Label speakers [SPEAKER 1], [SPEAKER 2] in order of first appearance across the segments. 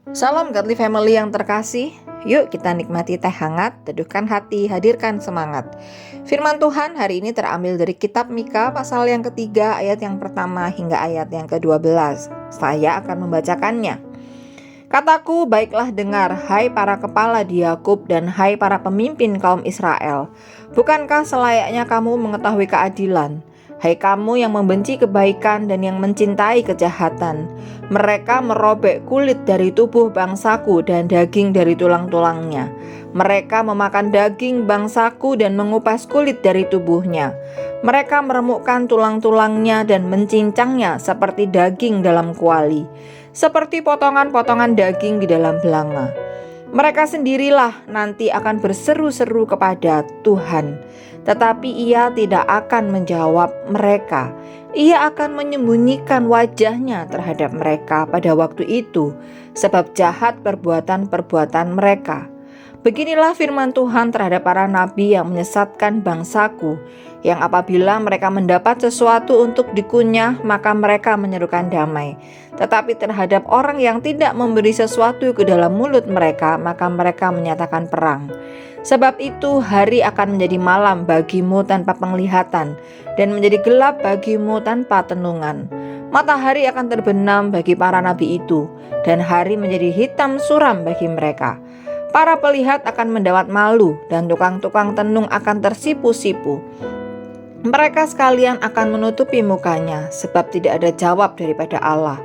[SPEAKER 1] Salam Godly Family yang terkasih. Yuk kita nikmati teh hangat, teduhkan hati, hadirkan semangat. Firman Tuhan hari ini terambil dari kitab Mika pasal yang ketiga ayat yang pertama hingga ayat yang ke-12. Saya akan membacakannya. Kataku, baiklah dengar, hai para kepala di Yakub dan hai para pemimpin kaum Israel. Bukankah selayaknya kamu mengetahui keadilan? Hai kamu yang membenci kebaikan dan yang mencintai kejahatan. Mereka merobek kulit dari tubuh bangsaku dan daging dari tulang-tulangnya. Mereka memakan daging bangsaku dan mengupas kulit dari tubuhnya. Mereka meremukkan tulang-tulangnya dan mencincangnya seperti daging dalam kuali, seperti potongan-potongan daging di dalam belanga. Mereka sendirilah nanti akan berseru-seru kepada Tuhan, tetapi Ia tidak akan menjawab mereka. Ia akan menyembunyikan wajahnya terhadap mereka pada waktu itu, sebab jahat perbuatan-perbuatan mereka. Beginilah firman Tuhan terhadap para nabi yang menyesatkan bangsaku, yang apabila mereka mendapat sesuatu untuk dikunyah, maka mereka menyerukan damai. Tetapi terhadap orang yang tidak memberi sesuatu ke dalam mulut mereka, maka mereka menyatakan perang. Sebab itu hari akan menjadi malam bagimu tanpa penglihatan, dan menjadi gelap bagimu tanpa tenungan. Matahari akan terbenam bagi para nabi itu, dan hari menjadi hitam suram bagi mereka. Para pelihat akan mendapat malu, dan tukang-tukang tenung akan tersipu-sipu. Mereka sekalian akan menutupi mukanya, sebab tidak ada jawab daripada Allah.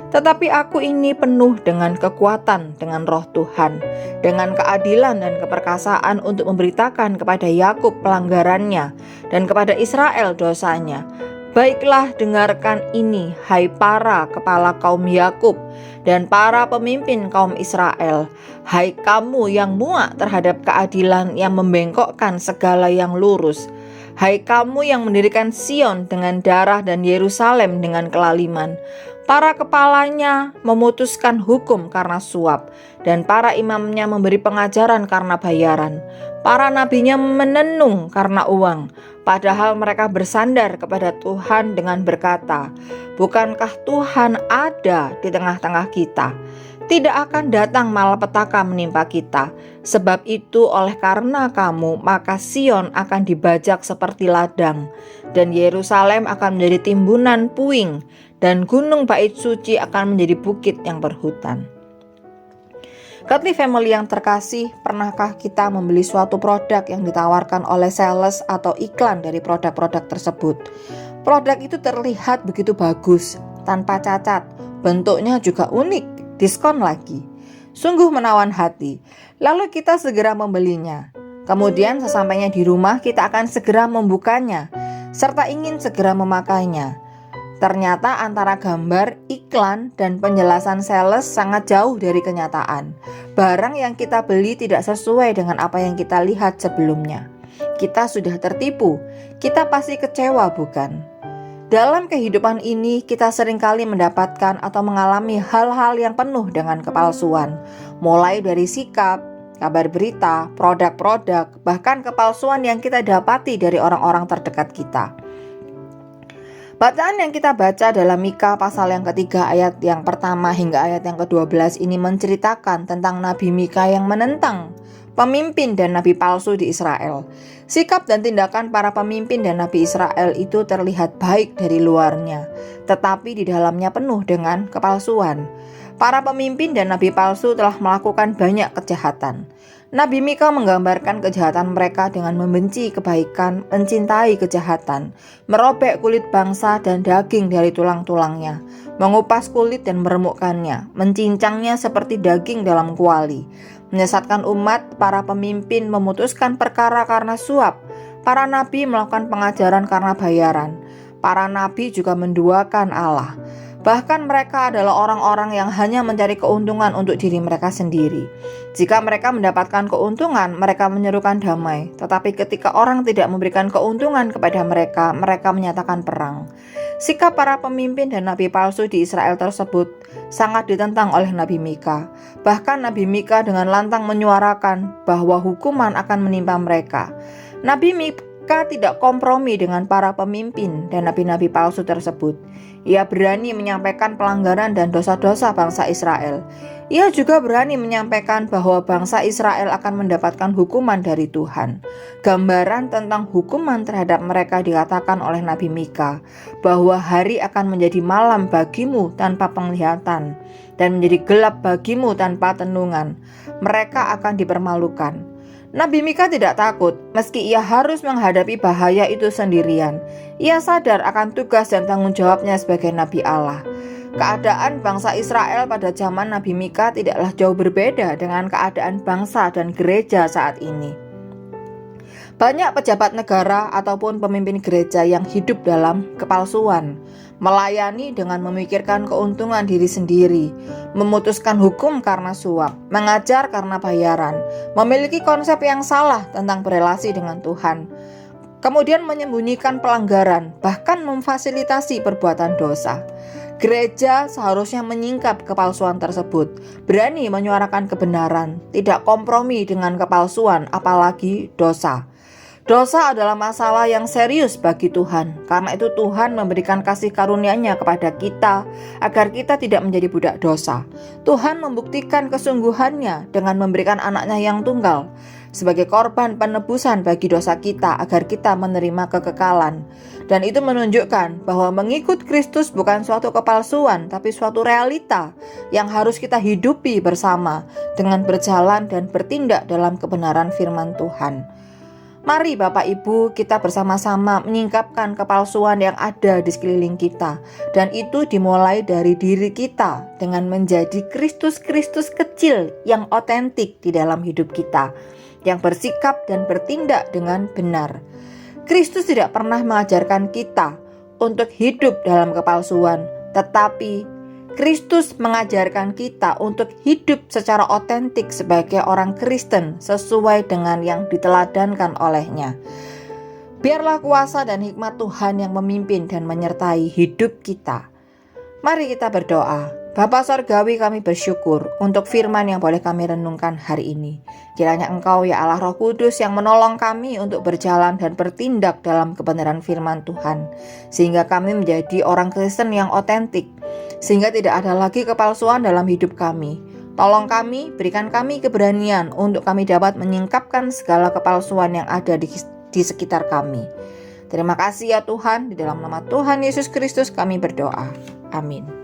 [SPEAKER 1] Tetapi aku ini penuh dengan kekuatan, dengan roh Tuhan, dengan keadilan dan keperkasaan untuk memberitakan kepada Yakub pelanggarannya, dan kepada Israel dosanya. Baiklah dengarkan ini, hai para kepala kaum Yakub, dan para pemimpin kaum Israel. Hai kamu yang muak terhadap keadilan, yang membengkokkan segala yang lurus. Hai kamu yang mendirikan Sion dengan darah dan Yerusalem dengan kelaliman. Para kepalanya memutuskan hukum karena suap, dan para imamnya memberi pengajaran karena bayaran. Para nabinya menenung karena uang, padahal mereka bersandar kepada Tuhan dengan berkata, bukankah Tuhan ada di tengah-tengah kita? Tidak akan datang malapetaka menimpa kita. Sebab itu oleh karena kamu, maka Sion akan dibajak seperti ladang, dan Yerusalem akan menjadi timbunan puing, dan gunung bait suci akan menjadi bukit yang berhutan. Godly Family yang terkasih, pernahkah kita membeli suatu produk yang ditawarkan oleh sales atau iklan dari produk-produk tersebut? Produk itu terlihat begitu bagus, tanpa cacat, bentuknya juga unik, diskon lagi. Sungguh menawan hati. Lalu kita segera membelinya. Kemudian sesampainya di rumah kita akan segera membukanya, serta ingin segera memakainya. Ternyata antara gambar, iklan, dan penjelasan sales sangat jauh dari kenyataan. Barang yang kita beli tidak sesuai dengan apa yang kita lihat sebelumnya. Kita sudah tertipu. Kita pasti kecewa, bukan? Dalam kehidupan ini, kita seringkali mendapatkan atau mengalami hal-hal yang penuh dengan kepalsuan. Mulai dari sikap, kabar berita, produk-produk, bahkan kepalsuan yang kita dapati dari orang-orang terdekat kita. Bacaan yang kita baca dalam Mika pasal yang ketiga ayat yang pertama hingga ayat yang ke-12 ini menceritakan tentang Nabi Mika yang menentang pemimpin dan nabi palsu di Israel. Sikap dan tindakan para pemimpin dan nabi Israel itu terlihat baik dari luarnya, tetapi di dalamnya penuh dengan kepalsuan. Para pemimpin dan nabi palsu telah melakukan banyak kejahatan. Nabi Mika menggambarkan kejahatan mereka dengan membenci kebaikan, mencintai kejahatan, merobek kulit bangsa dan daging dari tulang-tulangnya, mengupas kulit dan meremukkannya, mencincangnya seperti daging dalam kuali. Menyesatkan umat, para pemimpin memutuskan perkara karena suap. Para nabi melakukan pengajaran karena bayaran. Para nabi juga menduakan Allah. Bahkan mereka adalah orang-orang yang hanya mencari keuntungan untuk diri mereka sendiri. Jika mereka mendapatkan keuntungan, mereka menyerukan damai. Tetapi ketika orang tidak memberikan keuntungan kepada mereka, mereka menyatakan perang. Sikap para pemimpin dan nabi palsu di Israel tersebut sangat ditentang oleh Nabi Mika. Bahkan Nabi Mika dengan lantang menyuarakan bahwa hukuman akan menimpa mereka. Nabi Mika tidak kompromi dengan para pemimpin dan nabi-nabi palsu tersebut. Ia berani menyampaikan pelanggaran dan dosa-dosa bangsa Israel. Ia juga berani menyampaikan bahwa bangsa Israel akan mendapatkan hukuman dari Tuhan. Gambaran tentang hukuman terhadap mereka dikatakan oleh Nabi Mika, bahwa hari akan menjadi malam bagimu tanpa penglihatan, dan menjadi gelap bagimu tanpa tenungan. Mereka akan dipermalukan. Nabi Mika tidak takut, meski ia harus menghadapi bahaya itu sendirian. Ia sadar akan tugas dan tanggung jawabnya sebagai Nabi Allah. Keadaan bangsa Israel pada zaman Nabi Mika tidaklah jauh berbeda dengan keadaan bangsa dan gereja saat ini. Banyak pejabat negara ataupun pemimpin gereja yang hidup dalam kepalsuan, melayani dengan memikirkan keuntungan diri sendiri, memutuskan hukum karena suap, mengajar karena bayaran, memiliki konsep yang salah tentang berelasi dengan Tuhan, kemudian menyembunyikan pelanggaran, bahkan memfasilitasi perbuatan dosa. Gereja seharusnya menyingkap kepalsuan tersebut, berani menyuarakan kebenaran, tidak kompromi dengan kepalsuan, apalagi dosa. Dosa adalah masalah yang serius bagi Tuhan. Karena itu Tuhan memberikan kasih karunia-Nya kepada kita agar kita tidak menjadi budak dosa. Tuhan membuktikan kesungguhannya dengan memberikan anaknya yang tunggal sebagai korban penebusan bagi dosa kita agar kita menerima kekekalan. Dan itu menunjukkan bahwa mengikut Kristus bukan suatu kepalsuan, tapi suatu realita yang harus kita hidupi bersama dengan berjalan dan bertindak dalam kebenaran firman Tuhan. Mari Bapak Ibu, kita bersama-sama menyingkapkan kepalsuan yang ada di sekeliling kita. Dan itu dimulai dari diri kita dengan menjadi Kristus-Kristus kecil yang otentik di dalam hidup kita, yang bersikap dan bertindak dengan benar. Kristus tidak pernah mengajarkan kita untuk hidup dalam kepalsuan, tetapi Kristus mengajarkan kita untuk hidup secara otentik sebagai orang Kristen sesuai dengan yang diteladankan olehnya. Biarlah kuasa dan hikmat Tuhan yang memimpin dan menyertai hidup kita. Mari kita berdoa. Bapa Sorgawi, kami bersyukur untuk firman yang boleh kami renungkan hari ini. Kiranya Engkau ya Allah Roh Kudus yang menolong kami untuk berjalan dan bertindak dalam kebenaran firman Tuhan. Sehingga kami menjadi orang Kristen yang otentik. Sehingga tidak ada lagi kepalsuan dalam hidup kami. Tolong kami, berikan kami keberanian untuk kami dapat menyingkapkan segala kepalsuan yang ada di sekitar kami. Terima kasih ya Tuhan, di dalam nama Tuhan Yesus Kristus kami berdoa. Amin.